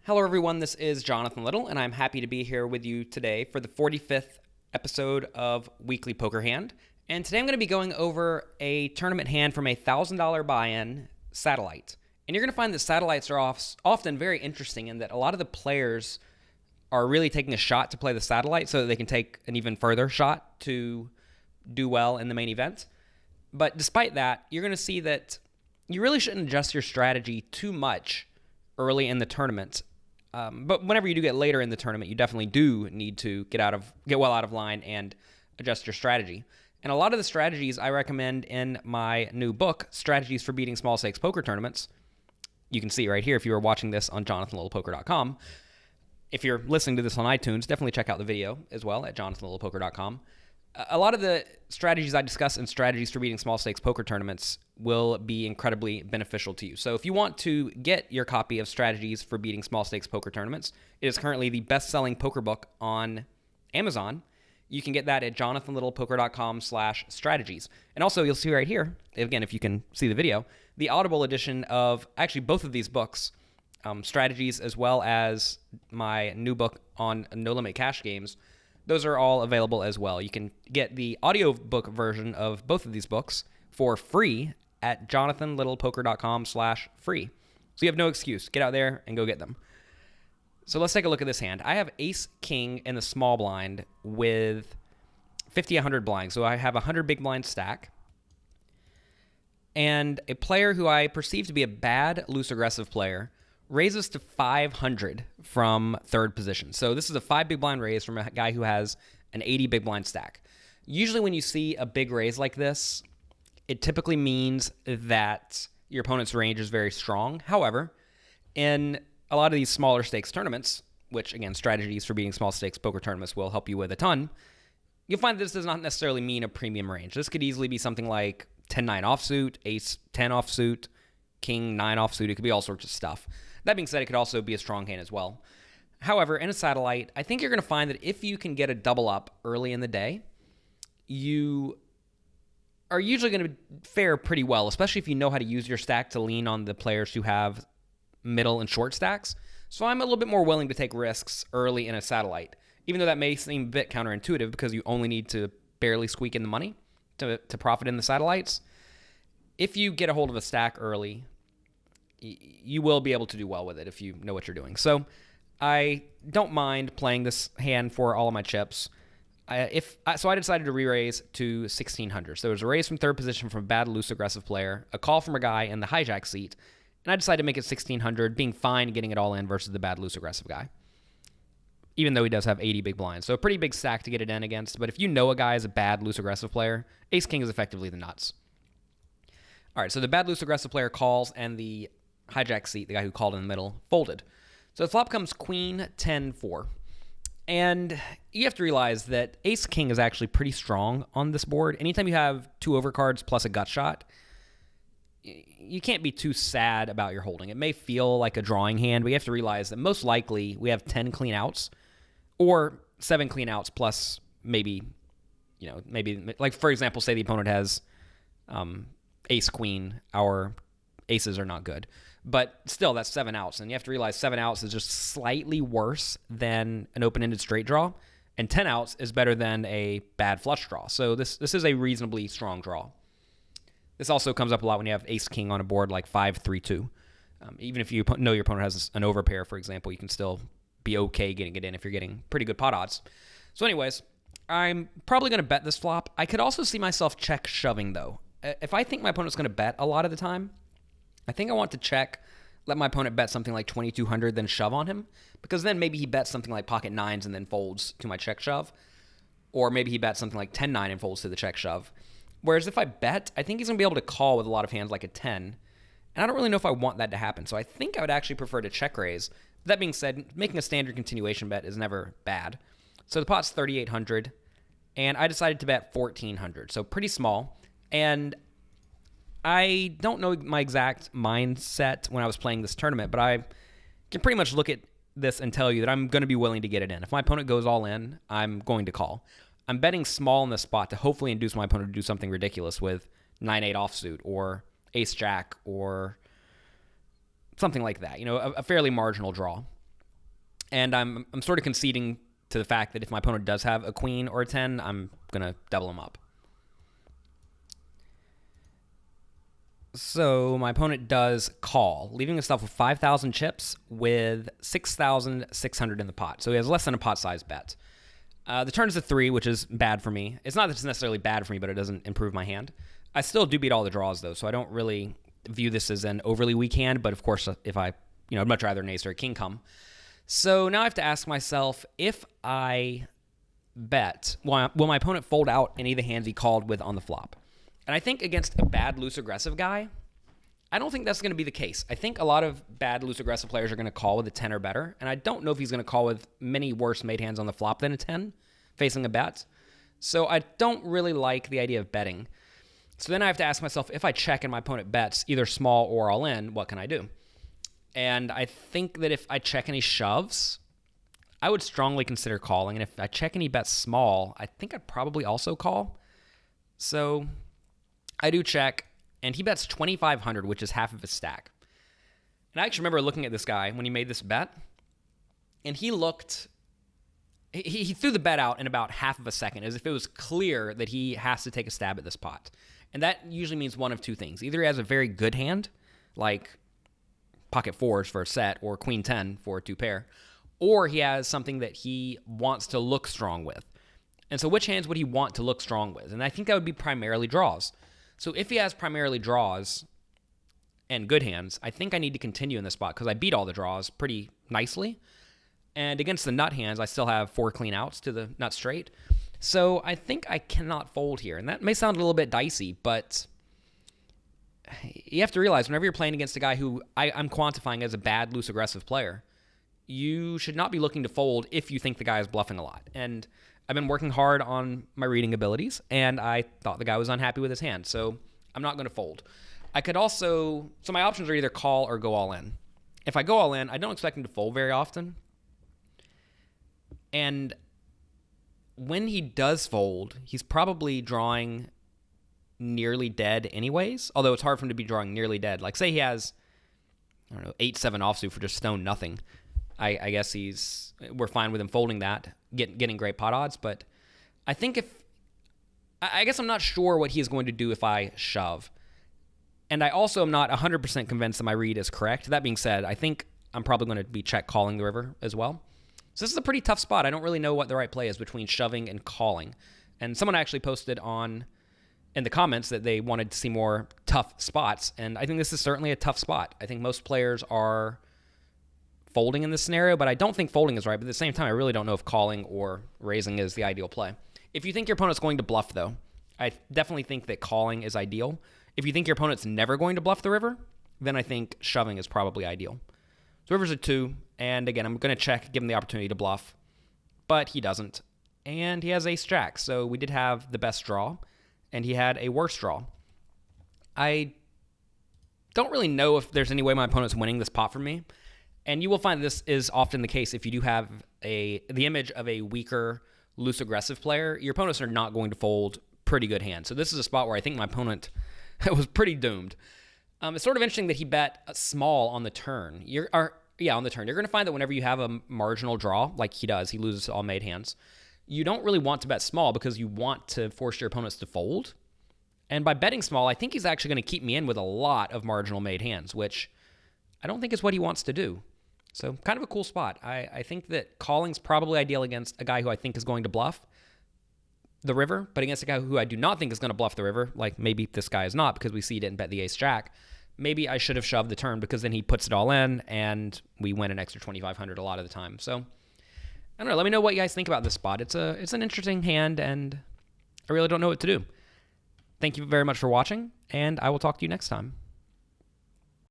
Hello, everyone. This is Jonathan Little, and I'm happy to be here with you today for the 45th episode of Weekly Poker Hand. And today I'm going to be going over a tournament hand from a $1,000 buy-in, Satellite. And you're going to find that Satellites are often very interesting in that a lot of the players are really taking a shot to play the Satellite so that they can take an even further shot to do well in the main event. But despite that, you're going to see that you really shouldn't adjust your strategy too much early in the tournament. But whenever you do get later in the tournament, you definitely do need to get well out of line and adjust your strategy. And a lot of the strategies I recommend in my new book, Strategies for Beating Small Stakes Poker Tournaments, you can see right here if you are watching this on jonathanlittlepoker.com. If you're listening to this on iTunes, definitely check out the video as well at jonathanlittlepoker.com. A lot of the strategies I discuss in Strategies for Beating Small Stakes Poker Tournaments will be incredibly beneficial to you. So if you want to get your copy of Strategies for Beating Small Stakes Poker Tournaments, it is currently the best-selling poker book on Amazon. You can get that at jonathanlittlepoker.com/strategies. And also, you'll see right here, again, if you can see the video, the Audible edition of actually both of these books, Strategies as well as my new book on No Limit Cash games. Those are all available as well. You can get the audiobook version of both of these books for free at jonathanlittlepoker.com/free. So you have no excuse. Get out there and go get them. So let's take a look at this hand. I have Ace King in the small blind with 50, 100 blinds. So I have a 100 big blind stack. And a player who I perceive to be a bad loose aggressive player raises to 500 from third position. So this is a 5 big blind raise from a guy who has an 80 big blind stack. Usually when you see a big raise like this, it typically means that your opponent's range is very strong. However, in a lot of these smaller stakes tournaments, which again, Strategies for Beating Small Stakes Poker Tournaments will help you with a ton, you'll find that this does not necessarily mean a premium range. This could easily be something like 10-9 offsuit, Ace-10 offsuit, King-9 offsuit. It could be all sorts of stuff. That being said, it could also be a strong hand as well. However, in a Satellite, I think you're going to find that if you can get a double up early in the day, you are usually going to fare pretty well, especially if you know how to use your stack to lean on the players who have middle and short stacks. So I'm a little bit more willing to take risks early in a Satellite, even though that may seem a bit counterintuitive because you only need to barely squeak in the money to profit in the Satellites. If you get a hold of a stack early, you will be able to do well with it if you know what you're doing. So I don't mind playing this hand for all of my chips. So I decided to re-raise to 1,600. So there was a raise from third position from a bad loose aggressive player, a call from a guy in the hijack seat, and I decided to make it 1,600, being fine getting it all in versus the bad loose aggressive guy, even though he does have 80 big blinds. So a pretty big stack to get it in against. But if you know a guy is a bad loose aggressive player, Ace King is effectively the nuts. All right, so the bad loose aggressive player calls, and the hijack seat, the guy who called in the middle, folded. So the flop comes Queen 10-4. And you have to realize that Ace King is actually pretty strong on this board. Anytime you have 2 overcards plus a gut shot, you can't be too sad about your holding. It may feel like a drawing hand, but you have to realize that most likely we have 10 clean outs or 7 clean outs plus maybe, like for example, say the opponent has Ace Queen, our aces are not good. But still, that's 7 outs. And you have to realize 7 outs is just slightly worse than an open-ended straight draw. And 10 outs is better than a bad flush draw. So this is a reasonably strong draw. This also comes up a lot when you have Ace-King on a board like 5-3-2. Even if you know your opponent has an overpair, for example, you can still be okay getting it in if you're getting pretty good pot odds. So anyways, I'm probably going to bet this flop. I could also see myself check shoving, though. If I think my opponent's going to bet a lot of the time, I think I want to check, let my opponent bet something like 2,200, then shove on him, because then maybe he bets something like pocket nines and then folds to my check shove, or maybe he bets something like 10-9 and folds to the check shove. Whereas if I bet, I think he's going to be able to call with a lot of hands like a 10, and I don't really know if I want that to happen, so I think I would actually prefer to check raise. That being said, making a standard continuation bet is never bad. So the pot's 3,800, and I decided to bet 1,400, so pretty small, and I don't know my exact mindset when I was playing this tournament, but I can pretty much look at this and tell you that I'm going to be willing to get it in. If my opponent goes all in, I'm going to call. I'm betting small in this spot to hopefully induce my opponent to do something ridiculous with 9-8 offsuit or ace-jack or something like that. A fairly marginal draw. And I'm sort of conceding to the fact that if my opponent does have a queen or a 10, I'm going to double him up. So my opponent does call, leaving himself with 5,000 chips with 6,600 in the pot. So he has less than a pot-sized bet. The turn is a 3, which is bad for me. It's not that it's necessarily bad for me, but it doesn't improve my hand. I still do beat all the draws, though, so I don't really view this as an overly weak hand. But, of course, if I'd much rather an ace or a king come. So now I have to ask myself, if I bet, will my opponent fold out any of the hands he called with on the flop? And I think against a bad loose-aggressive guy, I don't think that's going to be the case. I think a lot of bad loose-aggressive players are going to call with a 10 or better, and I don't know if he's going to call with many worse made hands on the flop than a 10 facing a bet. So I don't really like the idea of betting. So then I have to ask myself, if I check and my opponent bets either small or all in, what can I do? And I think that if I check and he shoves, I would strongly consider calling. And if I check and he bets small, I think I'd probably also call. So I do check, and he bets 2,500, which is half of his stack. And I actually remember looking at this guy when he made this bet, and he threw the bet out in about half of a second, as if it was clear that he has to take a stab at this pot. And that usually means one of two things. Either he has a very good hand, like pocket fours for a set or queen 10 for a 2-pair, or he has something that he wants to look strong with. And so which hands would he want to look strong with? And I think that would be primarily draws. So if he has primarily draws and good hands, I think I need to continue in this spot because I beat all the draws pretty nicely. And against the nut hands, I still have 4 clean outs to the nut straight. So I think I cannot fold here. And that may sound a little bit dicey, but you have to realize whenever you're playing against a guy who I'm quantifying as a bad loose-aggressive player, you should not be looking to fold if you think the guy is bluffing a lot. And I've been working hard on my reading abilities, and I thought the guy was unhappy with his hand, so I'm not going to fold. I could also, so my options are either call or go all in. If I go all in, I don't expect him to fold very often. And when he does fold, he's probably drawing nearly dead anyways, although it's hard for him to be drawing nearly dead. Like, say he has, 8-7 offsuit for just stone nothing. I guess we're fine with him folding that, getting great pot odds, but I think I guess I'm not sure what he is going to do if I shove. And I also am not 100% convinced that my read is correct. That being said, I think I'm probably going to be check calling the river as well. So this is a pretty tough spot. I don't really know what the right play is between shoving and calling. And someone actually posted in the comments that they wanted to see more tough spots, and I think this is certainly a tough spot. I think most players are folding in this scenario, but I don't think folding is right. But at the same time, I really don't know if calling or raising is the ideal play. If you think your opponent's going to bluff, though, I definitely think that calling is ideal. If you think your opponent's never going to bluff the river, then I think shoving is probably ideal. So river's a 2, and again, I'm going to check, give him the opportunity to bluff, but he doesn't. And he has ace-jack, so we did have the best draw, and he had a worse draw. I don't really know if there's any way my opponent's winning this pot from me. And you will find this is often the case if you do have the image of a weaker, loose-aggressive player. Your opponents are not going to fold pretty good hands. So this is a spot where I think my opponent was pretty doomed. It's sort of interesting that he bet small on the turn. On the turn. You're going to find that whenever you have a marginal draw, like he does, he loses all made hands, you don't really want to bet small because you want to force your opponents to fold. And by betting small, I think he's actually going to keep me in with a lot of marginal made hands, which I don't think is what he wants to do. So kind of a cool spot. I think that calling's probably ideal against a guy who I think is going to bluff the river, but against a guy who I do not think is going to bluff the river, like maybe this guy is not because we see he didn't bet the ace-jack, maybe I should have shoved the turn because then he puts it all in and we win an extra 2,500 a lot of the time. So I don't know. Let me know what you guys think about this spot. It's an interesting hand, and I really don't know what to do. Thank you very much for watching, and I will talk to you next time.